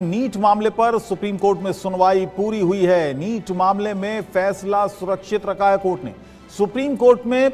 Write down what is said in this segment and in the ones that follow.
NEET मामले पर supreme court में सुनवाई पूरी हुई है। नीट मामले में फैसला सुरक्षित रखा है कोर्ट ने। सुप्रीम कोर्ट में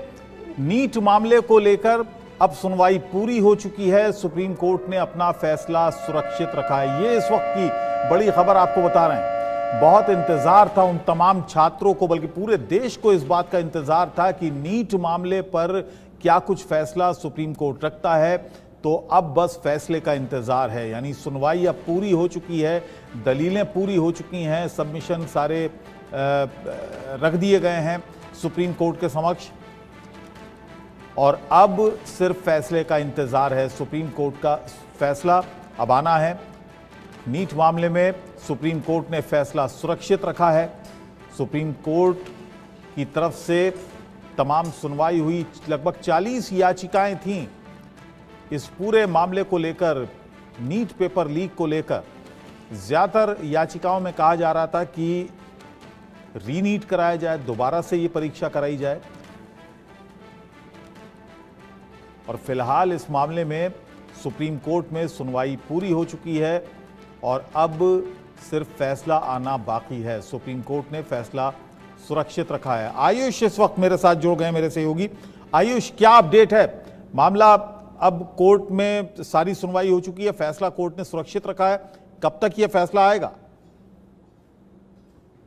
नीट मामले को लेकर अब सुनवाई पूरी हो चुकी है। सुप्रीम कोर्ट ने अपना फैसला सुरक्षित रखा है। ये इस वक्त की बड़ी खबर आपको बता रहे हैं। बहुत इंतजार था उन तमाम छात्रों को, बल्कि पूरे देश को इस बात का इंतजार था कि नीट मामले पर क्या कुछ फैसला सुप्रीम कोर्ट रखता है। तो अब बस फैसले का इंतजार है, यानी सुनवाई अब पूरी हो चुकी है, दलीलें पूरी हो चुकी हैं, सबमिशन सारे रख दिए गए हैं सुप्रीम कोर्ट के समक्ष और अब सिर्फ फैसले का इंतजार है। सुप्रीम कोर्ट का फैसला अब आना है। नीट मामले में सुप्रीम कोर्ट ने फैसला सुरक्षित रखा है। सुप्रीम कोर्ट की तरफ से तमाम सुनवाई हुई। लगभग 40 याचिकाएं थीं इस पूरे मामले को लेकर, नीट पेपर लीक को लेकर। ज्यादातर याचिकाओं में कहा जा रहा था कि रीनीट कराया जाए, दोबारा से ये परीक्षा कराई जाए। और फिलहाल इस मामले में सुप्रीम कोर्ट में सुनवाई पूरी हो चुकी है और अब सिर्फ फैसला आना बाकी है। सुप्रीम कोर्ट ने फैसला सुरक्षित रखा है। आयुष इस वक्त मेरे साथ जुड़ गए, मेरे सहयोगी। आयुष, क्या अपडेट है? मामला अब कोर्ट में सारी सुनवाई हो चुकी है, फैसला कोर्ट ने सुरक्षित रखा है। कब तक यह फैसला आएगा?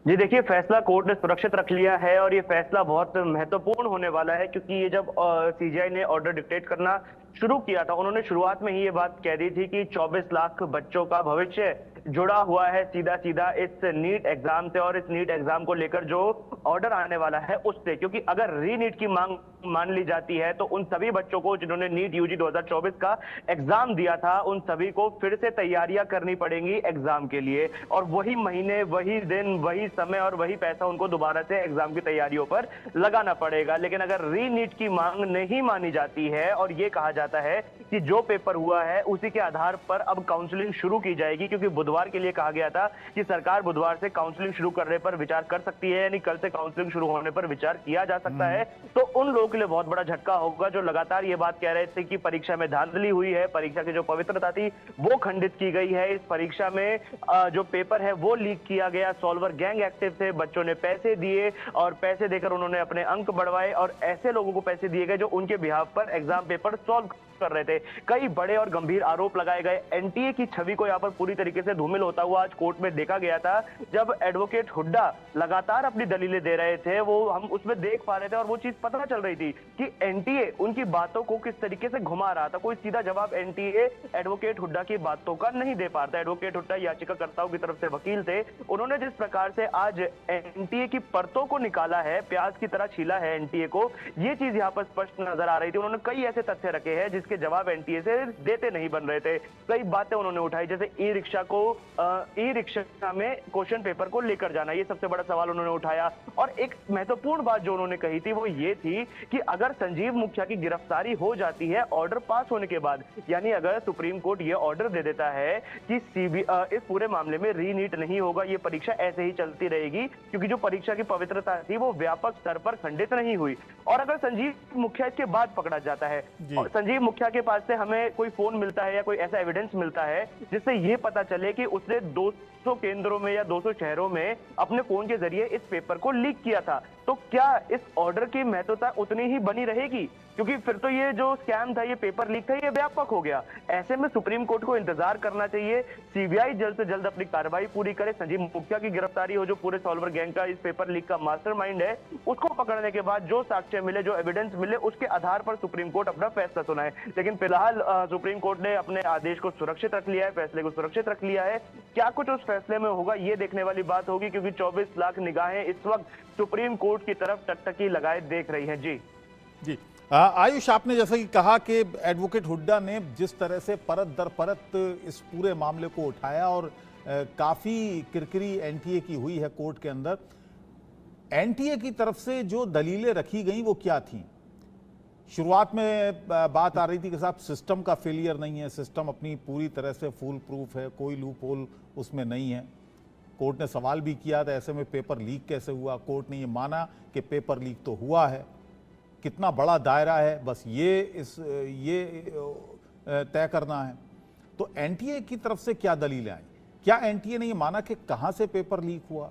जी देखिए, फैसला कोर्ट ने सुरक्षित रख लिया है और ये फैसला बहुत महत्वपूर्ण होने वाला है, क्योंकि ये जब सीजीआई ने ऑर्डर डिक्टेट करना शुरू किया था, उन्होंने शुरुआत में ही ये बात कह दी थी कि 24 लाख बच्चों का भविष्य जुड़ा हुआ है सीधा सीधा इस नीट एग्जाम से और इस नीट एग्जाम को लेकर जो ऑर्डर आने वाला है उससे। क्योंकि अगर रीनीट की मांग मान ली जाती है तो उन सभी बच्चों को जिन्होंने नीट यूजी 2024 का एग्जाम दिया था, उन सभी को फिर से तैयारियां करनी पड़ेंगी एग्जाम के लिए, और वही महीने, वही दिन, वही समय और वही पैसा उनको दोबारा से एग्जाम की तैयारियों पर लगाना पड़ेगा। लेकिन अगर रीनीट की मांग नहीं मानी जाती है और ये कहा जाता है कि जो पेपर हुआ है उसी के आधार पर अब काउंसलिंग शुरू की जाएगी, क्योंकि बुधवार के लिए कहा गया था कि सरकार बुधवार से काउंसलिंग शुरू करने पर विचार कर सकती है, यानी कल से काउंसलिंग शुरू होने पर विचार किया जा सकता है। तो उन लोगों के लिए बहुत बड़ा झटका होगा जो लगातार ये बात कह रहे थे कि परीक्षा में धांधली हुई है, परीक्षा की जो पवित्रता थी वो खंडित की गई है, इस परीक्षा में जो पेपर है वो लीक किया गया, सॉल्वर गैंग एक्टिव थे, बच्चों ने पैसे दिए और पैसे देकर उन्होंने अपने अंक बढ़वाए और ऐसे लोगों को पैसे दिए गए जो उनके बिहाफ पर एग्जाम पेपर सॉल्व कर रहे थे। कई बड़े और गंभीर आरोप लगाए गए। एनटीए की छवि को यहां पर पूरी तरीके से धूमिल होता हुआ आज कोर्ट में देखा गया था, जब एडवोकेट हुड्डा लगातार अपनी दलीलें दे रहे थे, वो हम उसमें देख पा रहे थे और वो चीज पता चल रही थी कि एनटीए उनकी बातों को किस तरीके से घुमा रहा था। कोई सीधा जवाब एनटीए एडवोकेट हुड्डा की बातों का नहीं दे पा रहा। एडवोकेट हुड्डा याचिकाकर्ताओं की तरफ से वकील थे, उन्होंने जिस प्रकार से आज एनटीए की परतों को निकाला है, प्याज की तरह छीला है एनटीए को, ये चीज यहाँ पर स्पष्ट नजर आ रही थी। उन्होंने कई ऐसे तथ्य रखे हैं जिसके जवाब एनटीए से देते नहीं बन रहे थे। कई बातें उन्होंने उठाई, जैसे ई रिक्शा में क्वेश्चन पेपर को लेकर जाना, ये सबसे बड़ा सवाल उन्होंने उठाया। और एक महत्वपूर्ण बात जो उन्होंने कही थी वो ये थी कि अगर संजीव मुखिया की गिरफ्तारी हो जाती है ऑर्डर पास होने के बाद, यानी अगर सुप्रीम कोर्ट ये ऑर्डर दे देता है कि इस पूरे मामले में रीनीट नहीं होगा, ये परीक्षा ऐसे ही चलती रहेगी, क्योंकि जो परीक्षा की पवित्रता थी वो व्यापक स्तर पर खंडित नहीं हुई, और अगर संजीव मुखिया इसके बाद पकड़ा जाता है और संजीव मुखिया के पास से हमें कोई फोन मिलता है या कोई ऐसा एविडेंस मिलता है जिससे ये पता चले कि उसने 200 केंद्रों में या 200 शहरों में अपने फोन के जरिए इस पेपर को लीक किया था, तो क्या इस ऑर्डर की महत्वता उतनी ही बनी रहेगी? क्योंकि फिर तो ये जो स्कैम था, ये पेपर लीक था, ये व्यापक हो गया। ऐसे में सुप्रीम कोर्ट को इंतजार करना चाहिए, सीबीआई जल्द से जल्द अपनी कार्रवाई पूरी करे, संजीव मुखिया की गिरफ्तारी हो, जो पूरे सॉल्वर गैंग का, इस पेपर लीक का मास्टरमाइंड है, उसको पकड़ने के बाद जो साक्ष्य मिले, जो एविडेंस मिले, उसके आधार पर सुप्रीम कोर्ट अपना फैसला सुनाए। लेकिन फिलहाल सुप्रीम कोर्ट ने अपने आदेश को सुरक्षित रख लिया है, फैसले को सुरक्षित रख लिया है। क्या कुछ उस फैसले में होगा ये देखने वाली बात होगी, क्योंकि 24 लाख निगाहें इस वक्त सुप्रीम कोर्ट की तरफ टकटकी लगाए देख रही है। जी आयुष, आपने जैसा कि कहा कि एडवोकेट हुड्डा ने जिस तरह से परत दर परत इस पूरे मामले को उठाया और काफी किरकिरी एनटीए की हुई है कोर्ट के अंदर। एनटीए की तरफ से जो दलीलें रखी गई वो क्या थी? शुरुआत में बात आ रही थी कि साहब सिस्टम का फेलियर नहीं है, सिस्टम अपनी पूरी तरह से फुल प्रूफ है, कोई लूप होल उसमें नहीं है। कोर्ट ने सवाल भी किया था ऐसे में पेपर लीक कैसे हुआ। कोर्ट ने ये माना कि पेपर लीक तो हुआ है, कितना बड़ा दायरा है बस ये तय करना है। तो एनटीए की तरफ से क्या दलीलें आई, क्या एनटीए ने ये माना कि कहां से पेपर लीक हुआ?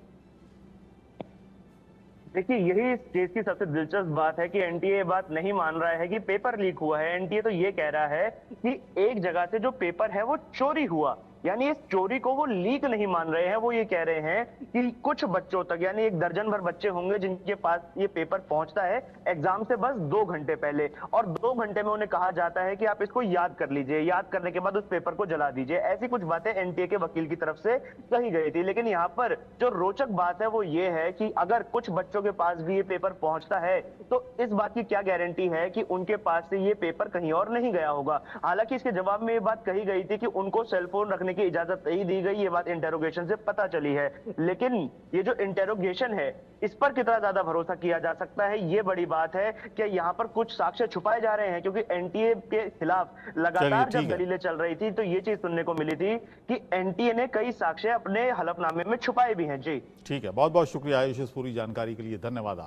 देखिए, यही इस केस की सबसे दिलचस्प बात है कि एनटीए ये बात नहीं मान रहा है कि पेपर लीक हुआ है। एनटीए तो ये कह रहा है कि एक जगह से जो पेपर है वो चोरी हुआ, यानी इस चोरी को वो लीक नहीं मान रहे हैं। वो ये कह रहे हैं कि कुछ बच्चों तक, यानी 1 दर्जन भर बच्चे होंगे जिनके पास ये पेपर पहुंचता है एग्जाम से बस 2 घंटे पहले, और 2 घंटे में उन्हें कहा जाता है कि आप इसको याद कर लीजिए, याद करने के बाद उस पेपर को जला दीजिए। ऐसी कुछ बातें एनटीए के वकील की तरफ से कही गई थी। लेकिन यहाँ पर जो रोचक बात है वो ये है कि अगर कुछ बच्चों के पास भी ये पेपर पहुंचता है तो इस बात की क्या गारंटी है कि उनके पास से ये पेपर कहीं और नहीं गया होगा। हालांकि इसके जवाब में ये बात कही गई थी कि उनको सेलफोन रखने की इजाजत नहीं दी गई, ये बात इंटेरोगेशन से पता चली है। लेकिन ये जो इंटेरोगेशन है इस पर कितना ज्यादा भरोसा किया जा सकता है, ये बड़ी बात है कि यहाँ पर कुछ साक्ष्य छुपाए जा रहे हैं, क्योंकि एनटीए के खिलाफ लगातार जब दलीलें चल रही थी तो ये चीज सुनने को मिली थी कि एनटीए ने कई साक्ष्य अपने हलफनामे में छुपाए भी हैं। जी ठीक है, बहुत बहुत शुक्रिया आयुष इस पूरी जानकारी के लिए, धन्यवाद आप।